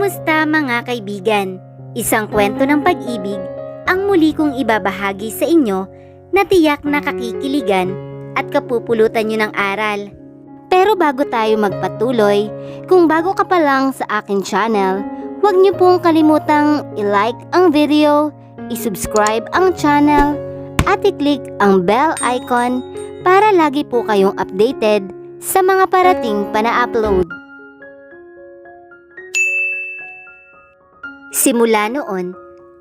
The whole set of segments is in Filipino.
Kamusta mga kaibigan? Isang kwento ng pag-ibig ang muli kong ibabahagi sa inyo na tiyak na kakikiligan at kapupulutan nyo ng aral. Pero bago tayo magpatuloy, kung bago ka pa lang sa akin channel, huwag nyo pong kalimutang i-like ang video, i-subscribe ang channel, at i-click ang bell icon para lagi po kayong updated sa mga parating pa na upload. Simula noon,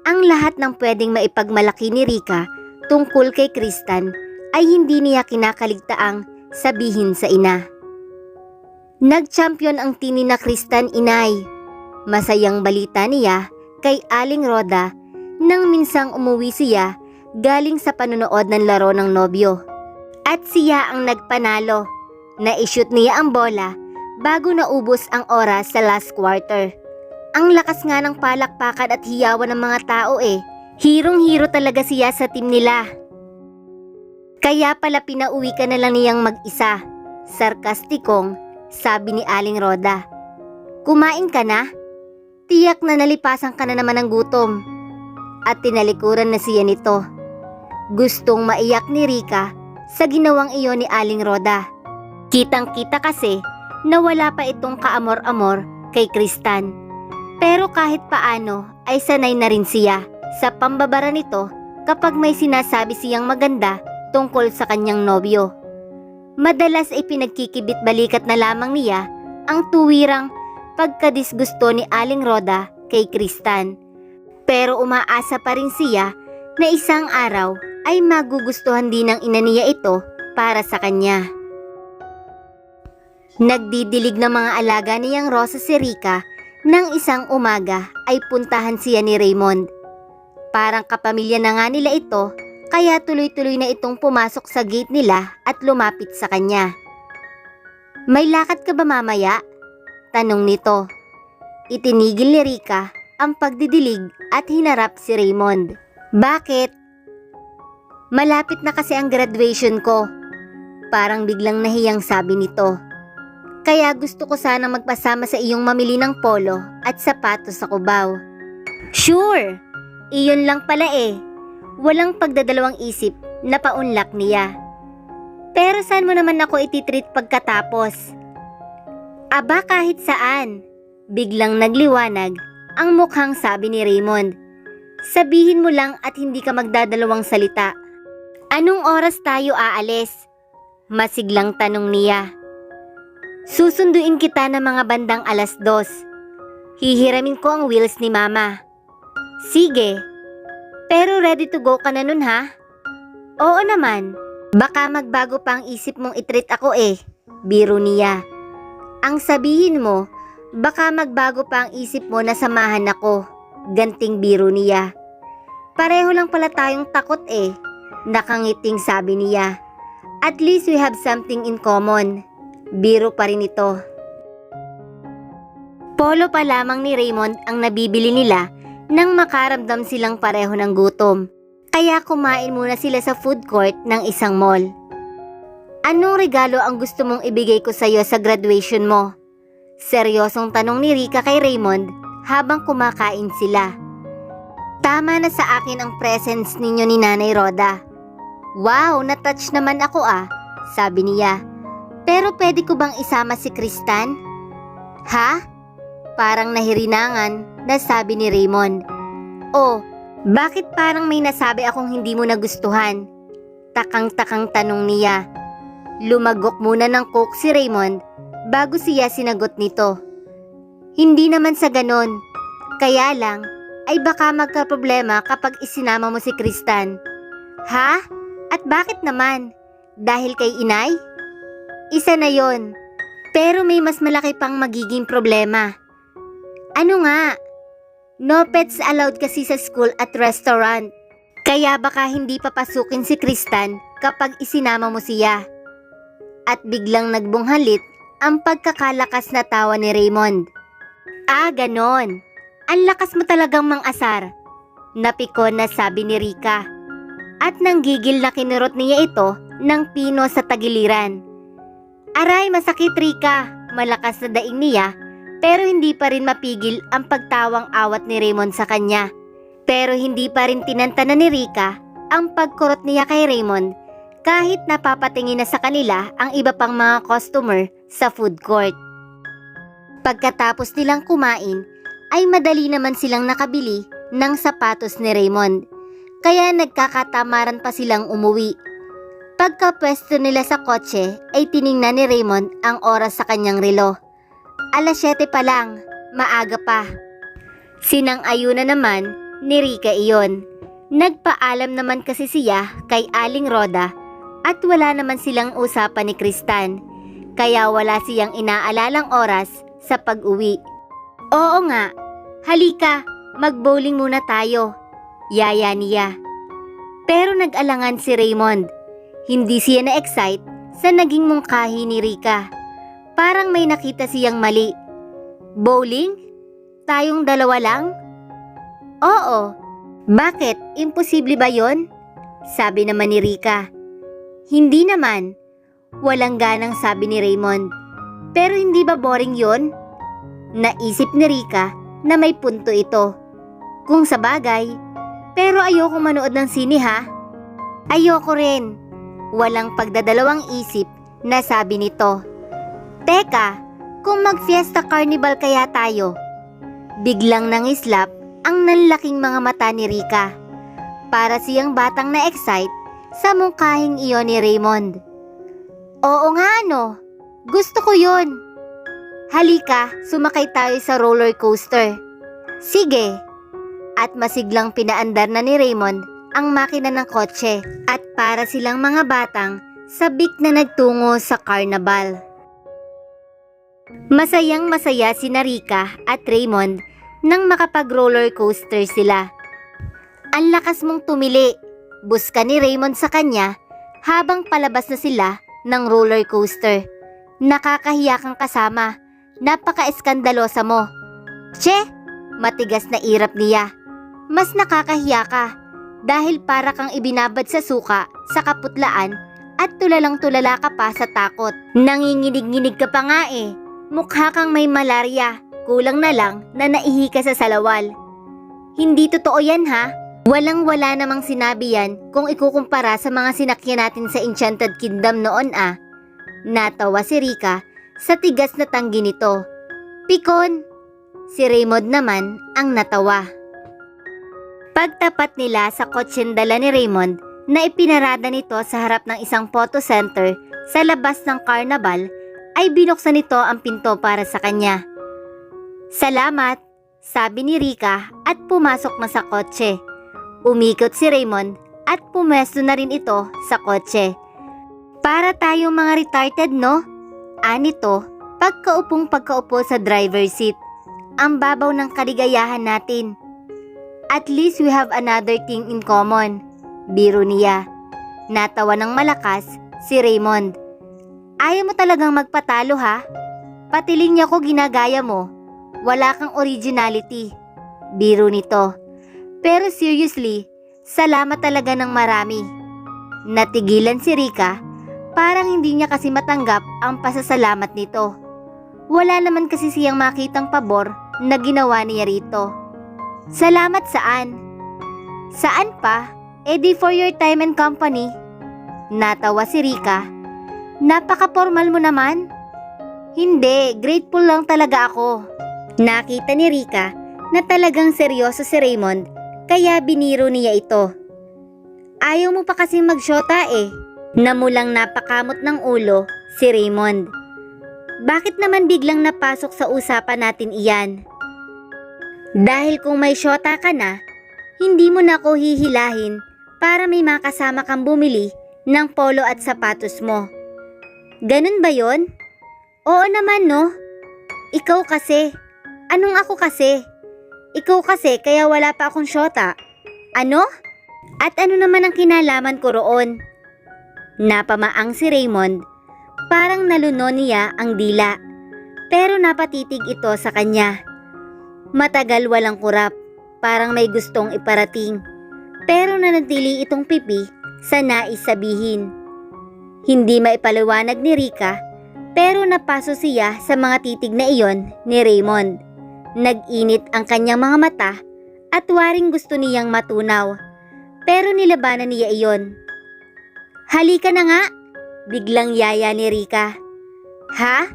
ang lahat ng pwedeng maipagmalaki ni Rica tungkol kay Kristan ay hindi niya kinakaligtaang sabihin sa ina. Nag-champion ang tini na Kristan, inay. Masayang balita niya kay Aling Roda nang minsang umuwi siya galing sa panonood ng laro ng nobyo. At siya ang nagpanalo. Na-shoot niya ang bola bago naubos ang oras sa last quarter. Ang lakas nga ng palakpakan at hiyawan ng mga tao eh. Hirong-hiro talaga siya sa team nila. Kaya pala pinauwi ka na lang niyang mag-isa. Sarkastikong sabi ni Aling Roda. Kumain ka na? Tiyak na nalipasan ka na naman ng gutom. At tinalikuran na siya nito. Gustong maiyak ni Rica sa ginawang iyon ni Aling Roda. Kitang-kita kasi na wala pa itong kaamor-amor kay Kristan. Pero kahit paano ay sanay na rin siya sa pambabara nito kapag may sinasabi siyang maganda tungkol sa kanyang nobyo. Madalas ay pinagkikibit balikat na lamang niya ang tuwirang pagkadisgusto ni Aling Roda kay Kristan. Pero umaasa pa rin siya na isang araw ay magugustuhan din ng ina niya ito para sa kanya. Nagdidilig ng mga alaga niyang Rosa si Rica. Nang isang umaga ay puntahan siya ni Raymond. Parang kapamilya na nga nila ito, kaya tuloy-tuloy na itong pumasok sa gate nila at lumapit sa kanya. May lakad ka ba mamaya? Tanong nito. Itinigil ni Rica ang pagdidilig at hinarap si Raymond. Bakit? Malapit na kasi ang graduation ko. Parang biglang nahiyang sabi nito. Kaya gusto ko sana magpasama sa iyong mamili ng polo at sapatos sa Cubao. Sure! Iyon lang pala eh. Walang pagdadalawang isip na paunlak niya. Pero saan mo naman ako ititreat pagkatapos? Aba kahit saan. Biglang nagliwanag ang mukhang sabi ni Raymond. Sabihin mo lang at hindi ka magdadalawang salita. Anong oras tayo aalis? Masiglang tanong niya. Susunduin kita ng mga bandang 2:00. Hihiramin ko ang wheels ni Mama. Sige. Pero ready to go ka na nun ha? Oo naman. Baka magbago pa ang isip mong itreat ako eh. Biro niya. Ang sabihin mo, baka magbago pa ang isip mo na samahan ako. Ganting biro niya. Pareho lang pala tayong takot eh. Nakangiting sabi niya. At least we have something in common. Biro pa rin ito. Polo pa lamang ni Raymond ang nabibili nila nang makaramdam silang pareho ng gutom. Kaya kumain muna sila sa food court ng isang mall. Anong regalo ang gusto mong ibigay ko sa iyo sa graduation mo? Seryosong tanong ni Rica kay Raymond habang kumakain sila. Tama na sa akin ang presents ninyo ni Nanay Roda. Wow, na-touch naman ako sabi niya. Pero pwede ko bang isama si Kristan? Ha? Parang nahirinangan na sabi ni Raymond. Oh, bakit parang may nasabi akong hindi mo nagustuhan? Takang-takang tanong niya. Lumagok muna ng coke si Raymond bago siya sinagot nito. Hindi naman sa ganon. Kaya lang ay baka magkaproblema kapag isinama mo si Kristan. Ha? At bakit naman? Dahil kay inay? Isa na yon. Pero may mas malaki pang magiging problema. Ano nga? No pets allowed kasi sa school at restaurant. Kaya baka hindi papasukin si Kristan kapag isinama mo siya. At biglang nagbunghalit ang pagkakalakas na tawa ni Raymond. Ganon. Ang lakas mo talagang mang-asar. Napikon na sabi ni Rica. At nanggigil na kinurot niya ito ng pino sa tagiliran. Aray, masakit Rica, malakas na daing niya Pero hindi pa rin mapigil ang pagtawang awat ni Raymond sa kanya. Pero hindi pa rin tinantanan ni Rika ang pagkurot niya kay Raymond kahit napapatingin na sa kanila ang iba pang mga customer sa food court. Pagkatapos nilang kumain, ay madali naman silang nakabili ng sapatos ni Raymond. Kaya nagkakatamaran pa silang umuwi. Pagkapwesto nila sa kotse ay tiningnan ni Raymond ang oras sa kanyang relo. 7:00 pa lang, maaga pa. Sinang-ayunan naman ni Rika iyon. Nagpaalam naman kasi siya kay Aling Roda at wala naman silang usapan ni Kristan. Kaya wala siyang inaalalang oras sa pag-uwi. Oo nga, halika, mag-bowling muna tayo. Yaya niya. Pero nag-alangan si Raymond. Hindi siya na-excite sa naging mungkahi ni Rika. Parang may nakita siyang mali. Bowling? Tayong dalawa lang? Oo. Bakit? Imposible ba yon? Sabi naman ni Rika. Hindi naman. Walang ganang sabi ni Raymond. Pero hindi ba boring yon? Naisip ni Rika na may punto ito. Kung sabagay, pero ayoko manood ng sine ha. Ayoko rin. Walang pagdadalawang isip na sabi nito. Teka, kung mag-fiesta carnival kaya tayo? Biglang nangislap ang nanlaking mga mata ni Rika. Para siyang batang na-excite sa mungkahing iyon ni Raymond. Oo nga ano, gusto ko yon. Halika, sumakay tayo sa roller coaster. Sige. At masiglang pinaandar na ni Raymond ang makina ng kotse at para silang mga batang sabik na nagtungo sa carnival. Masayang masaya si Rika at Raymond nang makapag-roller coaster sila. Ang lakas mong tumili, buska ni Raymond sa kanya habang palabas na sila ng roller coaster. Nakakahiya kang kasama, napaka-eskandalosa mo. Che, matigas na irap niya. Mas nakakahiya ka dahil para kang ibinabad sa suka sa kaputlaan at tulalang-tulala ka pa sa takot. Nanginginig-nginig ka pa nga eh. Mukha kang may malaria. Kulang na lang na naihi ka sa salawal. Hindi totoo yan ha. Walang-wala namang sinabi yan kung ikukumpara sa mga sinakyan natin sa Enchanted Kingdom noon ah. Natawa si Rika sa tigas na tanggi nito. Pikon! Si Raymond naman ang natawa. Pagtapat nila sa kotseng dala ni Raymond na ipinarada nito sa harap ng isang photo center sa labas ng carnival, ay binuksan nito ang pinto para sa kanya. Salamat, sabi ni Rika at pumasok na sa kotse. Umikot si Raymond at pumesto na rin ito sa kotse. Para tayong mga retarded no? Anito, pagkaupo sa driver's seat. Ang babaw ng kaligayahan natin. At least we have another thing in common. Biro niya. Natawa ng malakas si Raymond. Ayaw mo talagang magpatalo ha? Patiling niya ko ginagaya mo. Wala kang originality. Biro nito. Pero seriously, salamat talaga ng marami. Natigilan si Rika. Parang hindi niya kasi matanggap ang pasasalamat nito. Wala naman kasi siyang makitang pabor na ginawa niya rito. Salamat saan? Saan pa? Di for your time and company. Natawa si Rika. Napaka-formal mo naman. Hindi, grateful lang talaga ako. Nakita ni Rika na talagang seryoso si Raymond kaya biniro niya ito. Ayaw mo pa kasi magsyota eh. Namulang napakamot ng ulo si Raymond. Bakit naman biglang napasok sa usapan natin iyan? Dahil kung may syota ka na, hindi mo na ako hihilahin para may makasama kang bumili ng polo at sapatos mo. Ganun ba yon? Oo naman no. Ikaw kasi. Anong ako kasi? Ikaw kasi kaya wala pa akong syota. Ano? At ano naman ang kinalaman ko roon? Napamaang si Raymond. Parang naluno niya ang dila. Pero napatitig ito sa kanya. Matagal walang kurap. Parang may gustong iparating. Pero nanatili itong pipi sa nais sabihin. Hindi maipaliwanag ni Rika, Pero napaso siya sa mga titig na iyon ni Raymond. Nag-init ang kanyang mga mata at waring gusto niyang matunaw. Pero nilabanan niya iyon. "Halika na nga!" Biglang yaya ni Rika. "Ha?"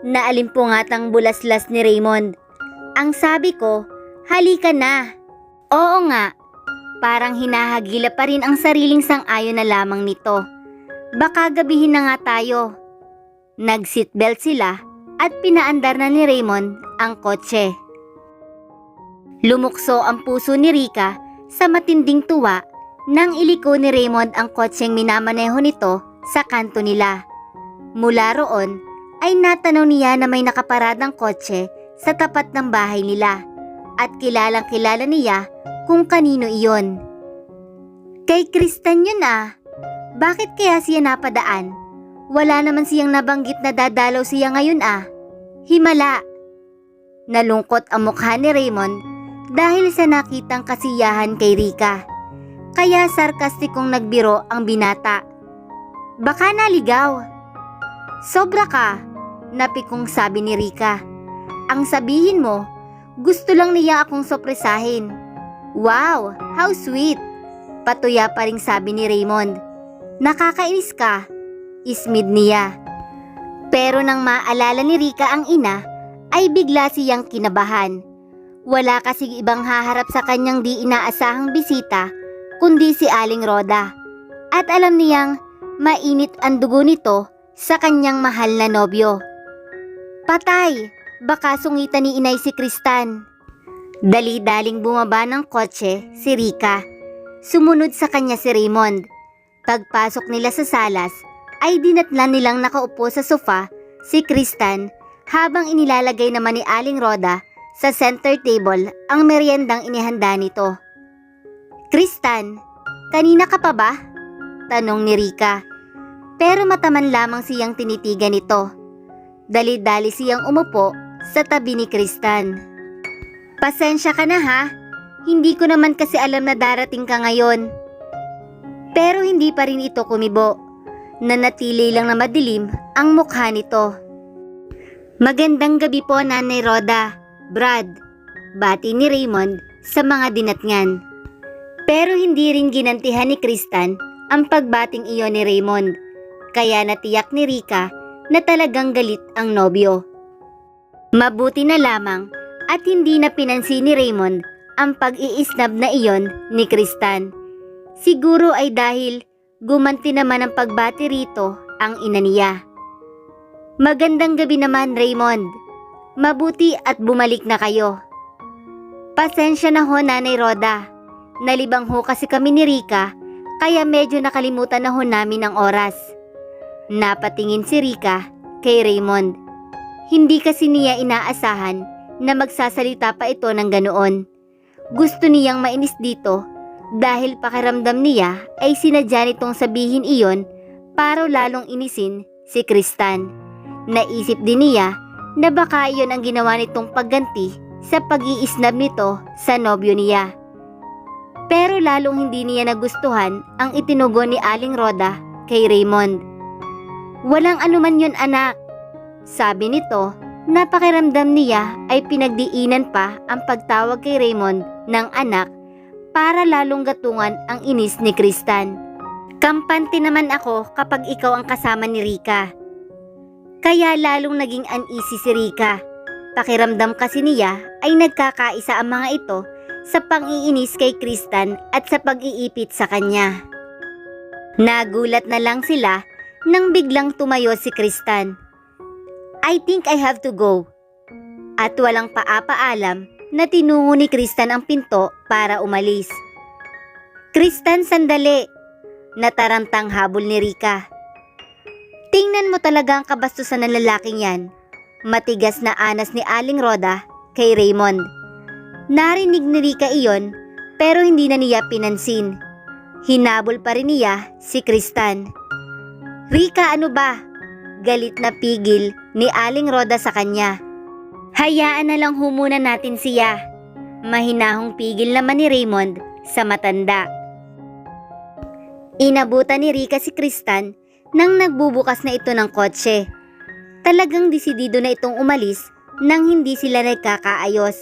Naalimpungatang bulaslas ni Raymond. "Ang sabi ko, halika na." "Oo nga." Parang hinahagila pa rin ang sariling sang-ayon na lamang nito. "Baka gabihin na nga tayo." Nag-seatbelt sila at pinaandar na ni Raymond ang kotse. Lumukso ang puso ni Rika sa matinding tuwa nang iliko ni Raymond ang kotseng minamaneho nito sa kanto nila. Mula roon ay natanaw niya na may nakaparadang kotse sa tapat ng bahay nila at kilalang kilala niya kung kanino iyon. "Kay Kristan yun ah. Bakit kaya siya napadaan? Wala naman siyang nabanggit na dadalaw siya ngayon ah. Himala." Nalungkot ang mukha ni Raymond dahil sa nakitang kasiyahan kay Rika. Kaya sarkastikong nagbiro ang binata. "Baka naligaw." "Sobra ka," napikong sabi ni Rika. "Ang sabihin mo, gusto lang niya akong sorpresahin." "Wow, how sweet," patuya pa ring sabi ni Raymond. "Nakakainis ka," ismid niya. Pero nang maalala ni Rika ang ina, ay bigla siyang kinabahan. Wala kasing ibang haharap sa kanyang di inaasahang bisita kundi si Aling Rhoda. At alam niyang mainit ang dugo nito sa kanyang mahal na nobyo. "Patay! Baka sungitan ni inay si Kristan." Dali-daling bumaba ng kotse si Rika. Sumunod sa kanya si Raymond. Pagpasok nila sa salas ay dinatnan nilang nakaupo sa sofa si Kristan habang inilalagay naman ni Aling Rhoda sa center table ang meriendang inihanda nito. "Kristan, kanina ka pa ba?" tanong ni Rika. Pero mataman lamang siyang tinitigan nito. Dali-dali siyang umupo sa tabi ni Kristan. "Pasensya ka na ha, hindi ko naman kasi alam na darating ka ngayon." Pero hindi pa rin ito kumibo. Nanatili lang na madilim ang mukha nito. "Magandang gabi po, Nanay Rhoda, Brad," bati ni Raymond sa mga dinatngan. Pero hindi rin ginantihan ni Kristan ang pagbating iyon ni Raymond. Kaya natiyak ni Rika na talagang galit ang nobyo. Mabuti na lamang at hindi na pinansin ni Raymond ang pag-iisnab na iyon ni Kristan. Siguro ay dahil gumanti naman ang pagbati rito ang ina niya. "Magandang gabi naman, Raymond. Mabuti at bumalik na kayo." "Pasensya na ho, Nanay Rhoda. Nalibang ho kasi kami ni Rika, kaya medyo nakalimutan na ho namin ang oras." Napatingin si Rika kay Raymond. Hindi kasi niya inaasahan na magsasalita pa ito ng ganoon. Gusto niyang mainis dito dahil pakiramdam niya ay sinadya nitong sabihin iyon para lalong inisin si Kristan. Naisip din niya na baka iyon ang ginawa nitong pagganti sa pag-iisnab nito sa nobyo niya. Pero lalong hindi niya nagustuhan ang itinugon ni Aling Rhoda kay Raymond. "Walang anuman yun, anak," sabi nito. Napakiramdam niya ay pinagdiinan pa ang pagtawag kay Raymond ng anak para lalong gatungan ang inis ni Kristan. "Kampante naman ako kapag ikaw ang kasama ni Rika." Kaya lalong naging uneasy si Rika. Pakiramdam kasi niya ay nagkakaisa ang mga ito sa pang-iinis kay Kristan at sa pag-iipit sa kanya. Nagulat na lang sila nang biglang tumayo si Kristan. "I think I have to go." At walang paapaalam na tinungo ni Kristan ang pinto para umalis. "Kristan, sandali!" Natarantang habol ni Rika. "Tingnan mo talaga ang kabastusan ng lalaking yan." Matigas na anas ni Aling Rhoda kay Raymond. Narinig ni Rika iyon pero hindi na niya pinansin. Hinabol pa rin niya si Kristan. "Rika, ano ba?" Galit na pigil ni Aling Rhoda sa kanya. "Hayaan na lang muna natin siya." Mahinahong pigil naman ni Raymond sa matanda. Inabutan ni Rika si Kristan nang nagbubukas na ito ng kotse. Talagang desidido na itong umalis nang hindi sila nagkakaayos.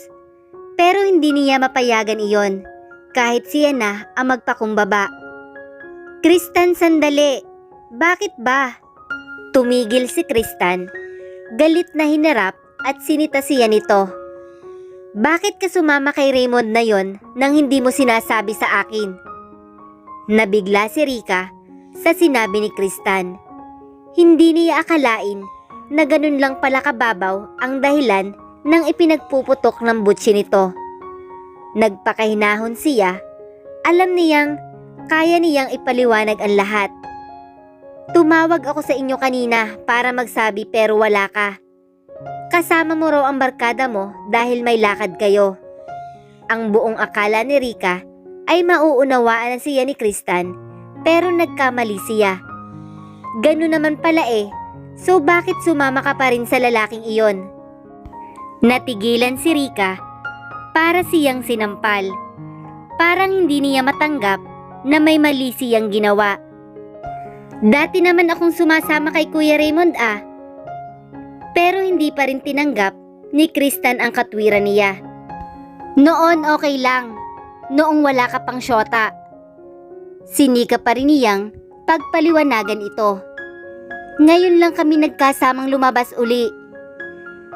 Pero hindi niya mapayagan iyon, kahit siya na ang magpakumbaba. Kristan, sandali! Bakit ba? Tumigil si Kristan. Galit na hinarap at sinita siya nito. Bakit ka sumama kay Raymond na yon nang hindi mo sinasabi sa akin? Nabigla si Rika sa sinabi ni Kristan. Hindi niya akalain na ganun lang pala kababaw ang dahilan ng ipinagpuputok ng butsi nito. Nagpakahinahon siya. Alam niyang kaya niyang ipaliwanag ang lahat. Tumawag ako sa inyo kanina para magsabi pero wala ka. Kasama mo raw ang barkada mo dahil may lakad kayo. Ang buong akala ni Rika ay mauunawaan na siya ni Kristan pero nagkamali siya. Ganun naman pala so bakit sumama ka pa rin sa lalaking iyon? Natigilan si Rika para siyang sinampal. Parang hindi niya matanggap na may mali siyang ginawa. Dati naman akong sumasama kay Kuya Raymond Pero hindi pa rin tinanggap ni Kristan ang katwiran niya. Noon okay lang, noong wala ka pang syota. Sinika pa rin niyang pagpaliwanagan ito. Ngayon lang kami nagkasamang lumabas uli.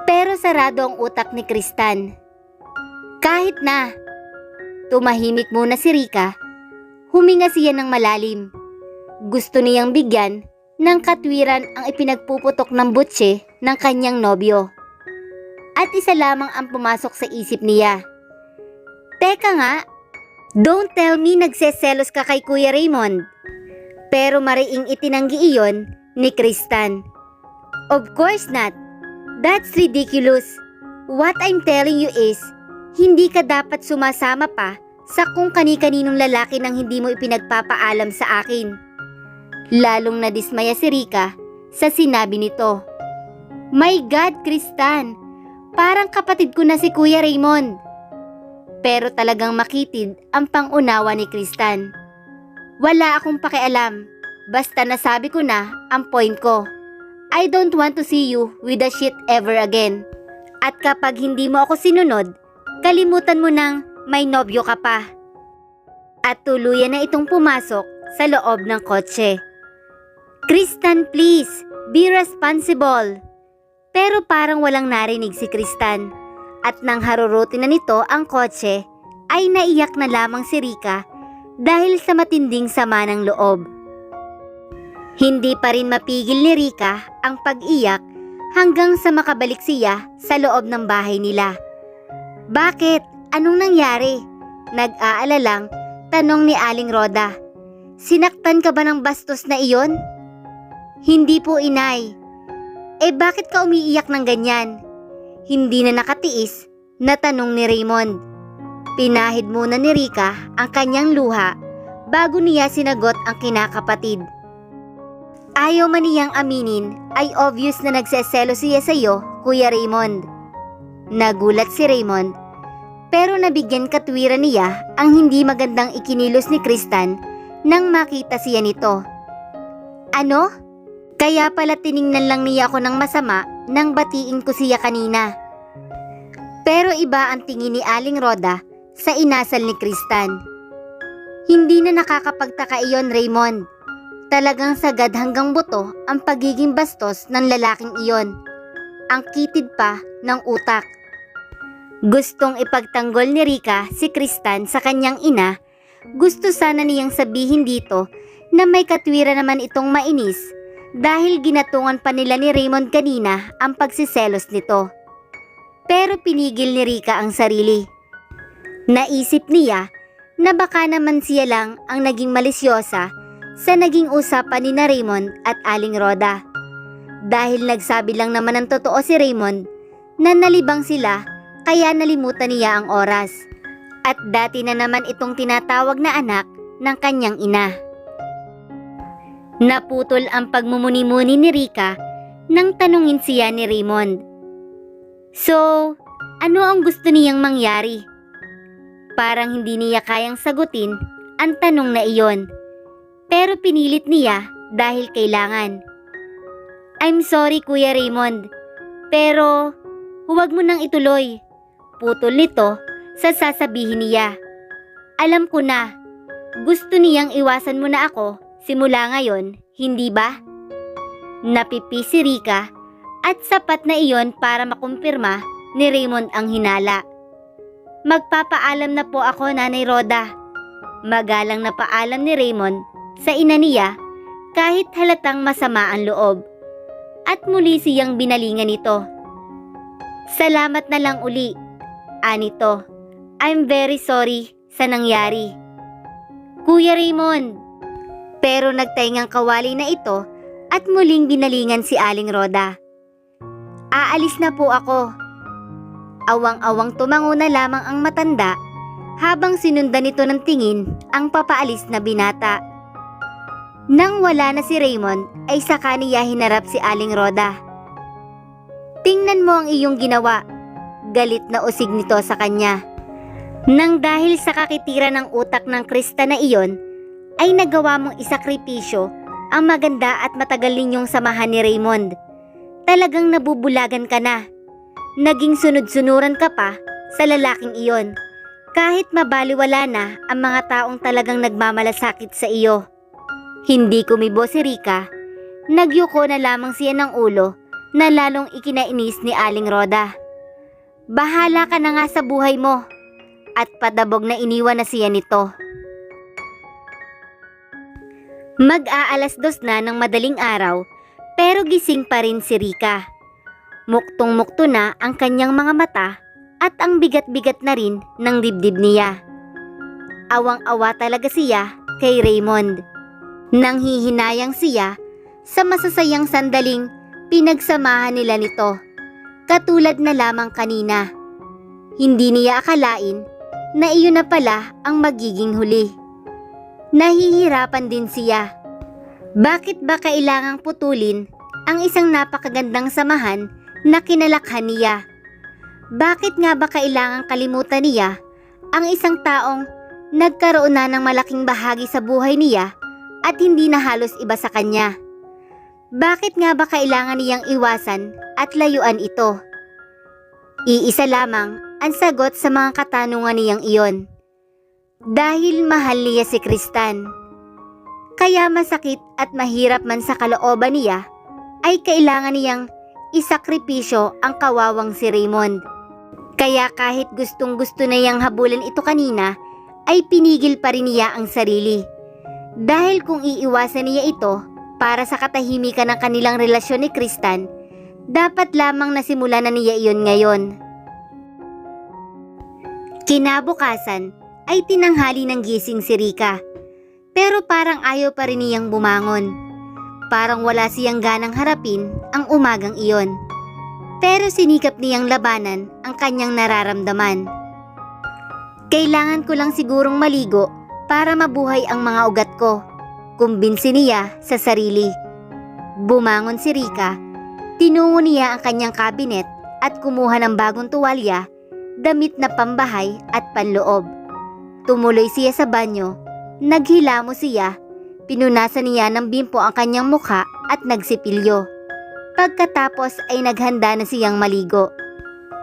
Pero sarado ang utak ni Kristan. Kahit na. Tumahimik muna si Rika. Huminga siya ng malalim. Gusto niyang bigyan ng katwiran ang ipinagpuputok ng butse ng kanyang nobyo. At isa lamang ang pumasok sa isip niya. Teka nga, don't tell me nagseselos ka kay Kuya Raymond. Pero mariing itinanggi iyon ni Kristan. Of course not. That's ridiculous. What I'm telling you is, hindi ka dapat sumasama pa sa kung kani-kaninong lalaki nang hindi mo ipinagpapaalam sa akin. Lalong nadismaya si Rika sa sinabi nito. My God, Kristan, parang kapatid ko na si Kuya Raymond. Pero talagang makitid ang pangunawa ni Kristan. Wala akong pakialam, basta nasabi ko na ang point ko. I don't want to see you with a shit ever again. At kapag hindi mo ako sinunod, kalimutan mo nang may nobyo ka pa. At tuluyan na itong pumasok sa loob ng kotse. Kristan, please, be responsible. Pero parang walang narinig si Kristan. At nang harurutin na nito ang kotse, ay naiyak na lamang si Rika dahil sa matinding sama ng loob. Hindi pa rin mapigil ni Rika ang pag-iyak hanggang sa makabalik siya sa loob ng bahay nila. Bakit? Anong nangyari? Nag-aalalang tanong ni Aling Roda. Sinaktan ka ba ng bastos na iyon? Hindi po, inay. Bakit ka umiiyak ng ganyan? Hindi na nakatiis na tanong ni Raymond. Pinahid muna ni Rika ang kanyang luha bago niya sinagot ang kinakapatid. Ayaw man niyang aminin ay obvious na nagseselo siya sa iyo, Kuya Raymond. Nagulat si Raymond, pero nabigyan katwiran niya ang hindi magandang ikinilos ni Kristan nang makita siya nito. Ano? Kaya pala tiningnan lang niya ako ng masama nang batiin ko siya kanina. Pero iba ang tingin ni Aling Roda sa inasal ni Kristan. Hindi na nakakapagtaka iyon, Raymond. Talagang sagad hanggang buto ang pagiging bastos ng lalaking iyon. Ang kitid pa ng utak. Gustong ipagtanggol ni Rika si Kristan sa kanyang ina. Gusto sana niyang sabihin dito na may katwiran naman itong mainis dahil ginatungan pa nila ni Raymond kanina ang pagsiselos nito. Pero pinigil ni Rika ang sarili. Naisip niya na baka naman siya lang ang naging malisyosa sa naging usapan ni na Raymond at Aling Roda. Dahil nagsabi lang naman ng totoo si Raymond na nalibang sila kaya nalimutan niya ang oras. At dati na naman itong tinatawag na anak ng kanyang ina. Naputol ang pagmumuni-muni ni Rika nang tanungin siya ni Raymond. So, ano ang gusto niyang mangyari? Parang hindi niya kayang sagutin ang tanong na iyon. Pero pinilit niya dahil kailangan. I'm sorry Kuya Raymond, pero huwag mo nang ituloy. Putol nito sa sasabihin niya. Alam ko na, gusto niyang iwasan mo na ako simula ngayon, hindi ba? Napipi si Rika at sapat na iyon para makumpirma ni Raymond ang hinala. Magpapaalam na po ako, Nanay Rhoda. Magalang na paalam ni Raymond sa ina niya kahit halatang masama ang loob. At muli siyang binalingan nito. Salamat na lang uli, anito. I'm very sorry sa nangyari. Kuya Raymond. Pero nagtaingang kawali na ito at muling binalingan si Aling Rhoda. Aalis na po ako. Awang-awang tumango na lamang ang matanda habang sinundan nito ng tingin ang papaalis na binata. Nang wala na si Raymond ay saka niya hinarap si Aling Rhoda. Tingnan mo ang iyong ginawa. Galit na usig nito sa kanya. Nang dahil sa kakitira ng utak ng Krista na iyon, ay nagawa mong isakripisyo ang maganda at matagal ninyong samahan ni Raymond. Talagang nabubulagan ka na. Naging sunod-sunuran ka pa sa lalaking iyon. Kahit mabaliwala na ang mga taong talagang nagmamalasakit sa iyo. Hindi kumibo si Rika. Nagyuko na lamang siya ng ulo na lalong ikinainis ni Aling Rhoda. Bahala ka na nga sa buhay mo. At padabog na iniwan na siya nito. Mag-aalas 2 na ng madaling araw pero gising pa rin si Rika. Muktong-mukto na ang kanyang mga mata at ang bigat-bigat na rin ng dibdib niya. Awang-awa talaga siya kay Raymond. Nanghihinayang siya sa masasayang sandaling pinagsamahan nila nito. Katulad na lamang kanina. Hindi niya akalain na iyon na pala ang magiging huli. Nahihirapan din siya. Bakit ba kailangang putulin ang isang napakagandang samahan na kinalakhan niya? Bakit nga ba kailangang kalimutan niya ang isang taong nagkaroon na ng malaking bahagi sa buhay niya at hindi na halos iba sa kanya? Bakit nga ba kailangan niyang iwasan at layuan ito? Iisa lamang ang sagot sa mga katanungan niyang iyon. Dahil mahal niya si Kristan. Kaya masakit at mahirap man sa kalooban niya, ay kailangan niyang isakripisyo ang kawawang si Raymond. Kaya kahit gustong-gusto na niyang habulan ito kanina, ay pinigil pa rin niya ang sarili. Dahil kung iiwasan niya ito para sa katahimikan ng kanilang relasyon ni Kristan, dapat lamang nasimulan na niya iyon ngayon. Kinabukasan ay tinanghali ng gising si Rika. Pero parang ayaw pa rin niyang bumangon. Parang wala siyang ganang harapin ang umagang iyon. Pero sinikap niyang labanan ang kanyang nararamdaman. Kailangan ko lang sigurong maligo para mabuhay ang mga ugat ko. Kumbinsi niya sa sarili. Bumangon si Rika. Tinungo niya ang kanyang kabinet at kumuha ng bagong tuwalya, damit na pambahay at panloob. Tumuloy siya sa banyo. Naghilamo siya, pinunasan niya ng bimpo ang kanyang mukha at nagsipilyo. Pagkatapos ay naghanda na siyang maligo.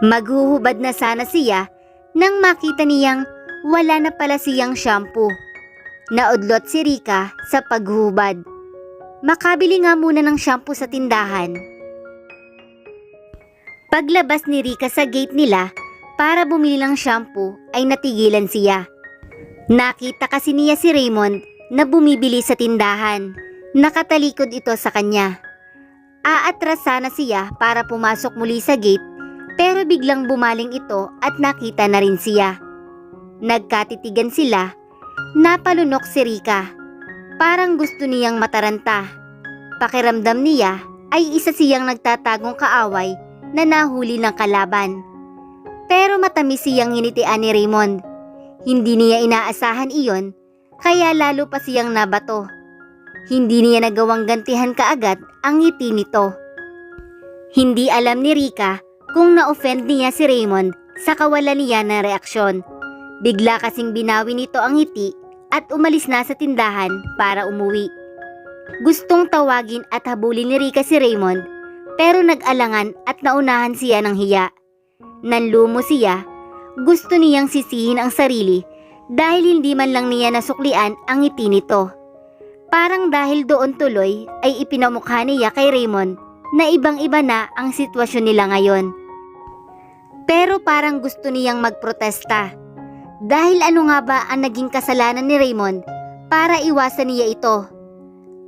Maghuhubad na sana siya nang makita niyang wala na pala siyang shampoo. Naudlot si Rika sa paghuhubad. Makabili nga muna ng shampoo sa tindahan. Paglabas ni Rika sa gate nila para bumili ng shampoo ay natigilan siya. Nakita kasi niya si Raymond na bumibili sa tindahan. Nakatalikod ito sa kanya. Aatras sana siya para pumasok muli sa gate pero biglang bumaling ito at nakita na rin siya. Nagkatitigan sila. Napalunok si Rika. Parang gusto niyang mataranta. Pakiramdam niya ay isa siyang nagtatagong kaaway na nahuli ng kalaban. Pero matamis siyang hinitian ni Raymond. Hindi niya inaasahan iyon, kaya lalo pa siyang nabato. Hindi niya nagawang gantihan kaagad ang ngiti nito. Hindi alam ni Rika kung na-offend niya si Raymond sa kawalan niya ng reaksyon. Bigla kasing binawi nito ang ngiti at umalis na sa tindahan para umuwi. Gustong tawagin at habulin ni Rika si Raymond, pero nag-alangan at naunahan siya ng hiya. Nanlumo siya, gusto niyang sisihin ang sarili dahil hindi man lang niya nasuklian ang ngiti nito. Parang dahil doon tuloy ay ipinamukha niya kay Raymond na ibang-iba na ang sitwasyon nila ngayon. Pero parang gusto niyang magprotesta. Dahil ano nga ba ang naging kasalanan ni Raymond para iwasan niya ito?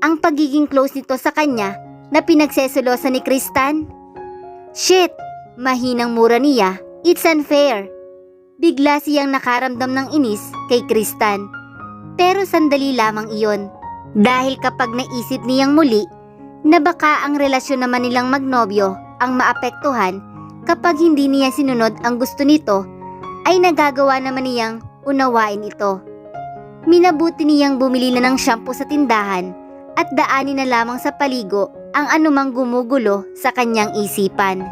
Ang pagiging close nito sa kanya na pinagseselosan ni Kristan? Shit! Mahinang mura niya, it's unfair. Bigla siyang nakaramdam ng inis kay Kristan. Pero sandali lamang iyon. Dahil kapag naisip niyang muli na baka ang relasyon naman nilang magnobyo ang maapektuhan kapag hindi niya sinunod ang gusto nito, ay nagagawa naman niyang unawain ito. Minabuti niyang bumili na ng shampoo sa tindahan at daanin na lamang sa paligo ang anumang gumugulo sa kanyang isipan.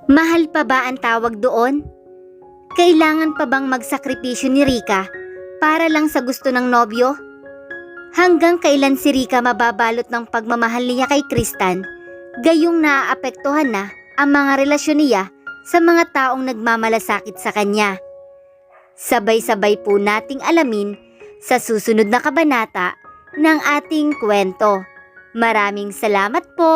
Mahal pa ba ang tawag doon? Kailangan pa bang magsakripisyo ni Rika para lang sa gusto ng nobyo? Hanggang kailan si Rika mababalot ng pagmamahal niya kay Kristan, gayong naaapektuhan na ang mga relasyon niya sa mga taong nagmamalasakit sa kanya? Sabay-sabay po nating alamin sa susunod na kabanata ng ating kwento. Maraming salamat po!